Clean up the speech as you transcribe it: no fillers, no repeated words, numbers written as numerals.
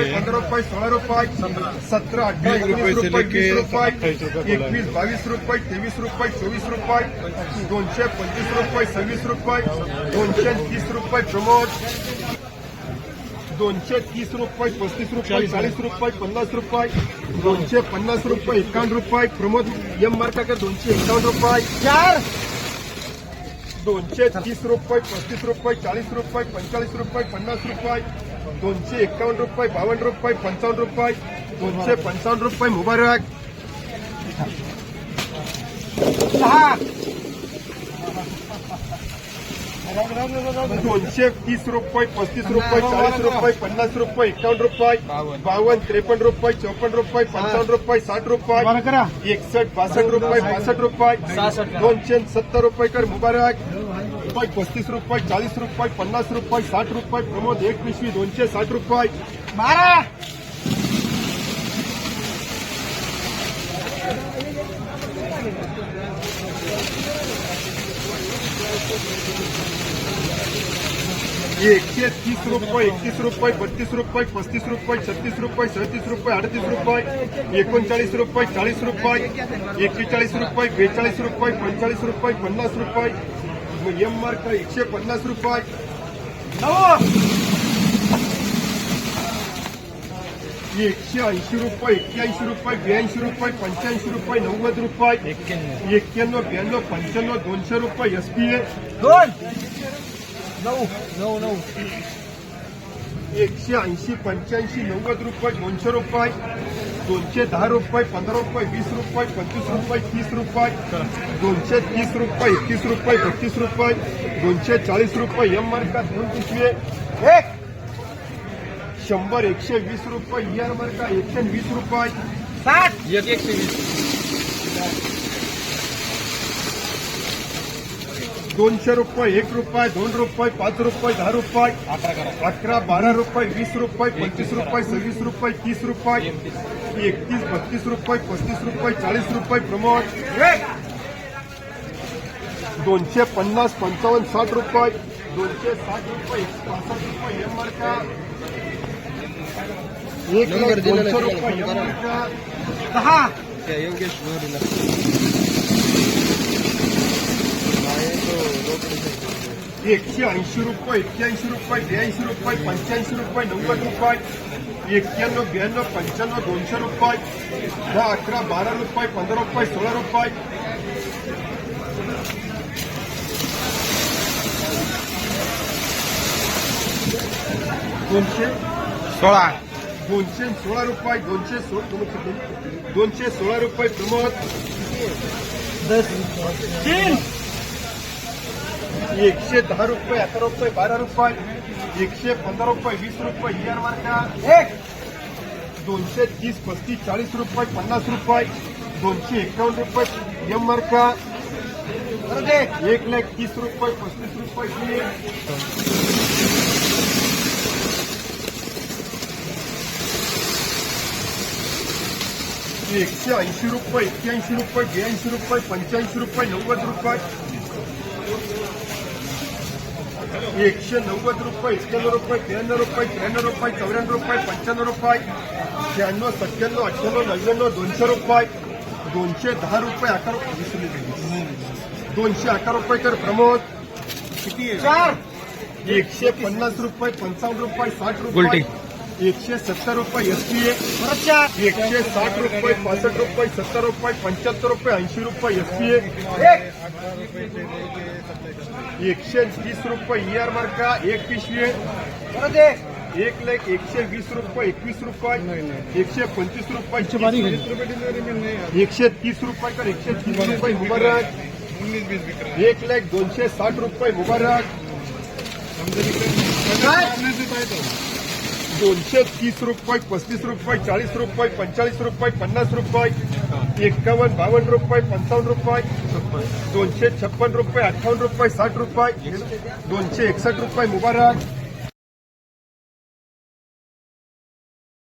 रुपये 15 रुपये 16 रुपये 17 18 19 रुपये 20 रुपये 21 22 रुपये 23 रुपये 24 रुपये 225 रुपये 26 रुपये 230 रुपये प्रमोद 230 रुपये 35 रुपये 40 रुपये 50 रुपये 250 रुपये 51 रुपये प्रमोद एम मार्काकर 251 रुपये 230 रुपये 35 रुपये 40 रुपये 45 रुपये 50 रुपये 251 रुपये 52 रुपये 55 रुपये 255 रुपये मुबारक 6 230 रुपये, 35 रुपये, 40 रुपये, 50 रुपये, 51 रुपये, 52, 53 रुपये, 54 रुपये, 55 रुपये, 60 रुपये, 61, 62 रुपये, 62 रुपये, 270 रुपये कर मुबारक, 35 रुपये, 40 रुपये, 50 रुपये, 60 रुपये, प्रमोद एक पिशवी 260 रुपये, 130 रुपये, 31 रुपये, 32 रुपये, 35 रुपये, 36 रुपये, 37 रुपये, 38 रुपये, 39 रुपये, 40 रुपये, 41 रुपये, 42 रुपये, 45 रुपये, 50 रुपये, एम मार्क 150 रुपये, 180 रुपये, 81 रुपये, 82 रुपये, 85 रुपये, 90 रुपये, 91, 92, 95, 200 रुपये, SPA 180, 85, 90 रुपये, 200 रुपये, 210 रुपये, 15 रुपये, 20 रुपये, 25 रुपये, 30 रुपये, 230 रुपये, 31 रुपये, 32 रुपये, 240 रुपये, एम मार्का 2 पिशवे 100, 120 रुपये, ER मार्का 120 रुपये, 200 रुपये, 1 रुपये, 2 रुपये, 5 रुपये, 10 रुपये, 11, 12 रुपये, 20 रुपये, 25 रुपये, 26 रुपये, 30 रुपये, 31, 32 रुपये, 35 रुपये, 40 रुपये, प्रमोद 250, 55, 60 रुपये, 260 रुपये, 65 रुपये, एम मार्का 1,200 रुपये, एम मार्का 180 रुपये, 81 रुपये, 82 रुपये, 85 रुपये, 90 रुपये, 91, 92, 95, 200 रुपये, 10, 11, 12 रुपये, 15 रुपये, 16 रुपये, 216 रुपये, 216 रुपये, प्रमोद 110 रुपये, 11 रुपये, 12 रुपये, 115 रुपये, 20 रुपये, ER मार्का 230, 35, 40 रुपये, 50 रुपये, 251 रुपये, एम मार्का 1,30,000 रुपये, 35 रुपये, 180 रुपये, 81 रुपये, 82 रुपये, 85 रुपये, 90 रुपये, 190 रुपये, 91 रुपये, 93 रुपये, 93 रुपये, 94 रुपये, 95 रुपये, 96, 97, 98, 99, 200 रुपये, 210 रुपये, 11 रुपये, 211 रुपये कर प्रमोद 150 रुपये, 55 रुपये, 60 रुपये, 170 रुपये, SPA 160 रुपये, 65 रुपये, 70 रुपये, 75 रुपये, 80 रुपये, SPA 130 रुपये, ER मार्का 1 पिशवी 1,120 रुपये, 21 रुपये, 125 रुपये, 130 रुपये कर 130 रुपये मुबारक 1,260 रुपये मुबारक 230 रुपये, 35 रुपये, 40 रुपये, 45 रुपये, 50 रुपये, 51, 52 रुपये, 55 रुपये, 256 रुपये, 58 रुपये, 60 रुपये, 261 रुपये मुबारक